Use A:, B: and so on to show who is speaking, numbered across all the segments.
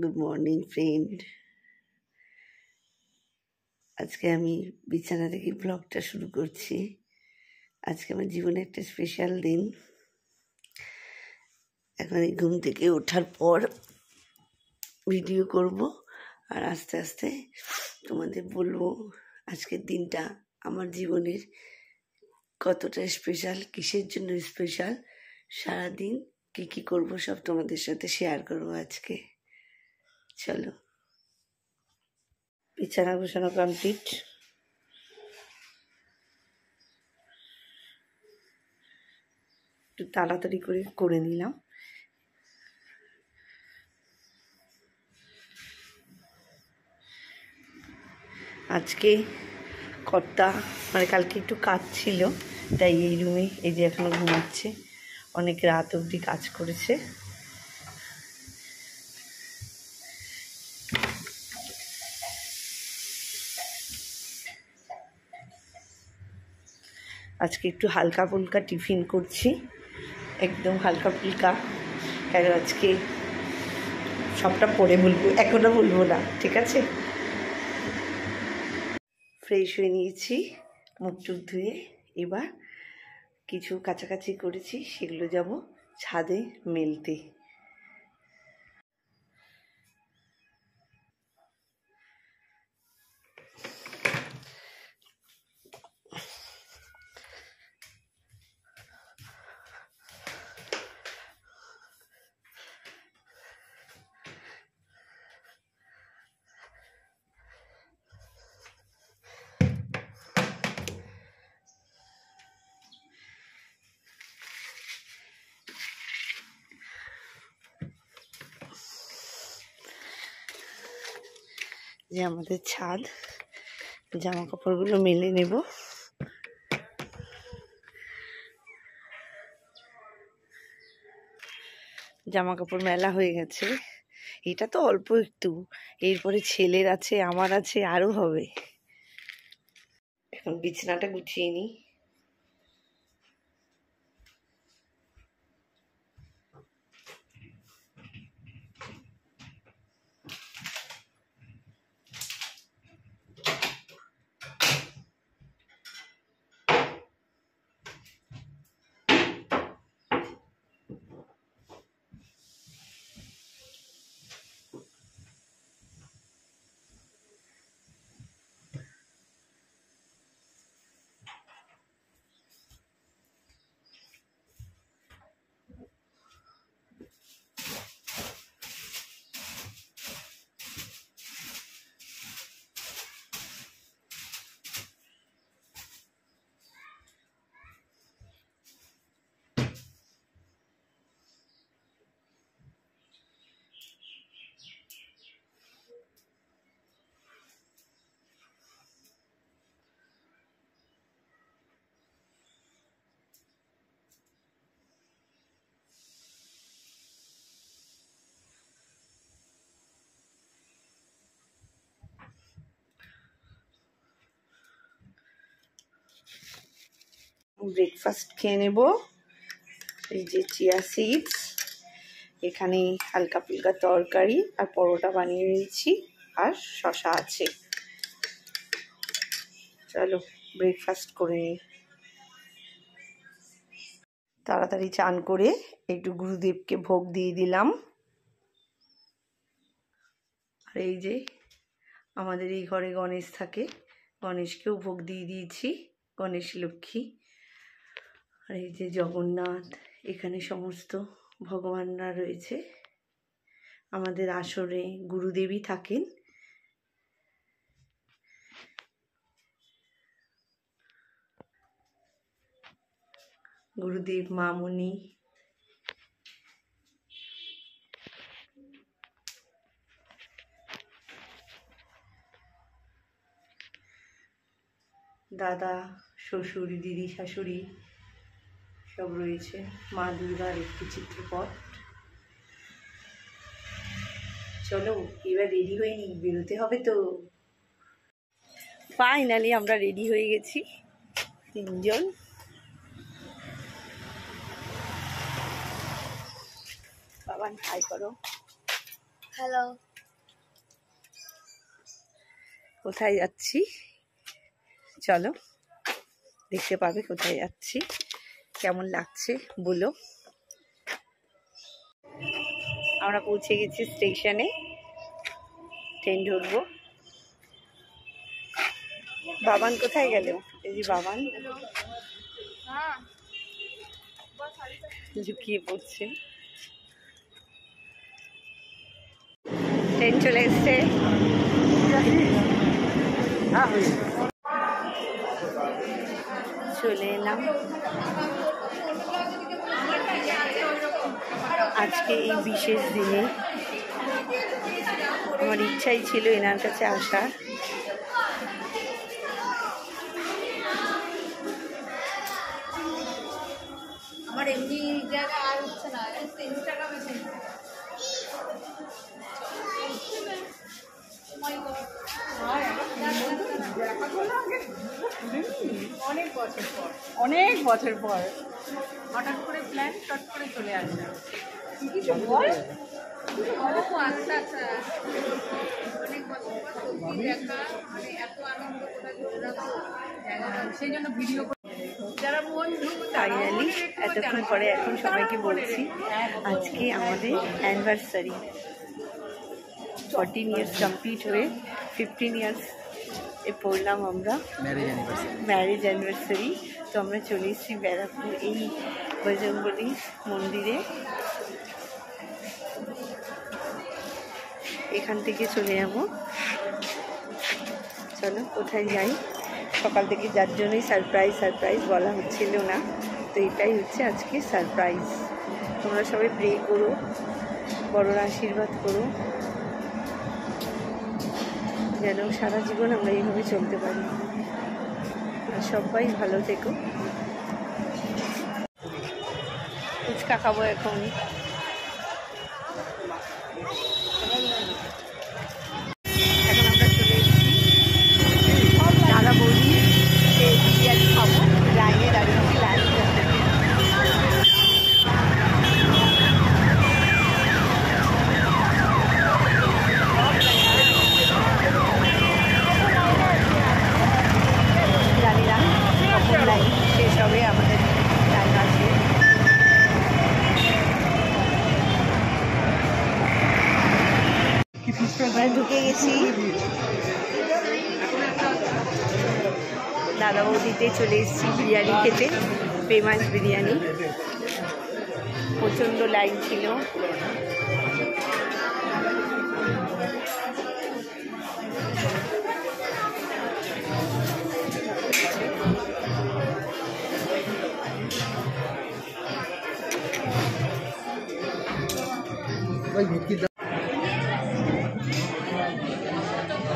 A: Good morning friend. আজকে আমি বিছানা থেকে ব্লগটা শুরু করছি। আজকে আমার জীবনে একটা স্পেশাল দিন। এখন এই ঘুম থেকে ওঠার পর ভিডিও করব, আর আস্তে আস্তে তোমাদের বলবো আজকের দিনটা আমার জীবনের কতটা স্পেশাল, কিসের জন্য স্পেশাল, সারাদিন কী করব সব তোমাদের সাথে শেয়ার করবো আজকে। চলো, বিছানা গোছানো কমপ্লিট। একটু তাড়াতাড়ি করে নিলাম। আজকে কর্তা কালকে একটু কাজ ছিল, তাই এই রুমে এই যে এখনো ঘুমাচ্ছে। অনেক রাত অবধি কাজ করেছে। আজকে একটু হালকা ফুলকা টিফিন করছি, একদম হালকা ফুলকা। কারণ আজকে সবটা পরে বলবো, এখনও বলবো না, ঠিক আছে? ফ্রেশ হয়ে নিয়েছি, মুখ টুক ধুয়ে এবার কিছু কাছাকাছি করেছি, সেগুলো যাব ছাদে মেলতে। যে আমাদের ছাদ, জামা কাপড়গুলো মেলে নেব। জামা কাপড় মেলা হয়ে গেছে, এটা তো অল্প একটু, এরপরে ছেলের আছে, আমার আছে, আরও হবে। এখন বিছানাটা গুছিয়ে নিই। ব্রেকফাস্ট খেয়ে নেব। এই যে চিয়া সিডস, এখানে হালকা ফুলকা তরকারি আর পরোটা বানিয়ে নিয়েছি, আর শশা আছে। চলো ব্রেকফাস্ট করে নিই। তাড়াতাড়ি চান করে একটু গুরুদেবকে ভোগ দিয়ে দিলাম। আর এই যে আমাদের এই ঘরে গণেশ থাকে, গণেশকেও ভোগ দিয়ে দিয়েছি, গণেশ লক্ষ্মী। আর এই যে জগন্নাথ, এখানে সমস্ত ভগবানরা রয়েছে। আমাদের আসরে গুরুদেবই থাকেন। গুরুদেব, মামুনি, দাদা, শ্বশুর, দিদি, শাশুড়ি সব রয়েছে। মা দুর্গার একটি চিত্রপট। চলো এবার রেডি হয়ে নিই, বেরোতে হবে তো। ফাইনালি আমরা রেডি হয়ে গেছি তিনজন। বাবান হাই করো। হ্যালো, কোথায় যাচ্ছি চলো দেখতে পাবে কোথায় যাচ্ছি, কেমন লাগছে বলো। আমরা পৌঁছে গেছি স্টেশনে, ট্রেন ধরবো। বাবান কোথায় গেল? এই যে বাবান ঝুঁকিয়ে পড়ছে। ট্রেন চলে এসছে, চলে এলাম। আজকে এই বিশেষ দিনে আমার ইচ্ছাই ছিল এনার কাছে আসার।
B: আমার এমনি জায়গা আর হচ্ছে না, ইনস্টাগ্রাম এসে অনেক বছর পর হঠাৎ করে প্ল্যান টট করে চলে আসবে। কিছু বল। আচ্ছা আচ্ছা, অনেক বছর পর সত্যি দেখা, মানে এত আনন্দ সেই জন্য ভিডিও করে যারা বন্ধু
A: ফাইনালি এতক্ষণ পরে এখন সবাইকে বলছি আজকে আমাদের অ্যানিভার্সারি। 14 ইয়ার্স কমপ্লিট হয়ে 15 ইয়ার্স এ পড়লাম আমরা, ম্যারেজ অ্যানিভার্সারি। তো আমরা চলে এসেছি ব্যারাকপুর এই বজরংবলী মন্দিরে। এখান থেকে চলে যাব, চলো কোথায় যাই। সকাল থেকে যার জন্যই সারপ্রাইজ বলা হচ্ছিল না, তো এটাই হচ্ছে আজকে সারপ্রাইজ। তোমরা সবাই প্রে করো, বড়রা আশীর্বাদ করো, যেন সারা জীবন আমরা এইভাবে চলতে পারি। আর সবাই ভালো থেকো। ফুচকা খাবো এখন। এখন আমরা চলে এসেছি দাদা বৌদি বিরিয়ানি খাবো, লাইনে দাঁড়িয়েছি, লাইন জানি না কখন লাইন শেষ হবে, আমাদের টাইম আছে। ঢুকে গেছি দাদা বৌদিতে, চলে এসেছি বিরিয়ানি খেতে, ফেমাস বিরিয়ানি। প্রচণ্ড লাইন ছিল।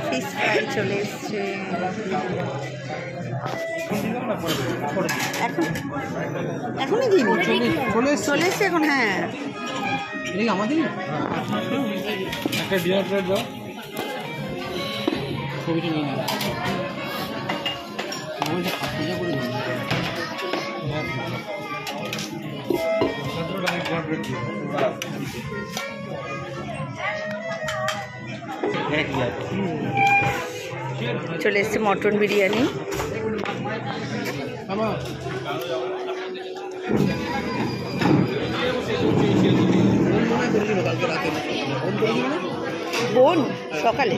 A: ফিশ ফ্রাই চলে এসছে। এখনই দিন চলে এসছে এখন। হ্যাঁ
C: আমাদের একটা ডিনার প্লেট দাও, ছবিটা নিয়ে নেব।
A: চলে এসছে মটন বিরিয়ানি। বোন সকালে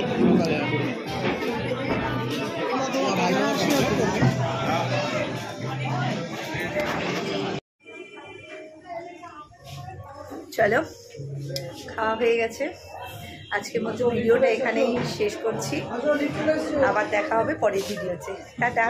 A: চলো খাওয়া হয়ে গেছে। আজকের মতো ভিডিওটা এখানেই শেষ করছি, আবার দেখা হবে পরের ভিডিওতে। টাটা।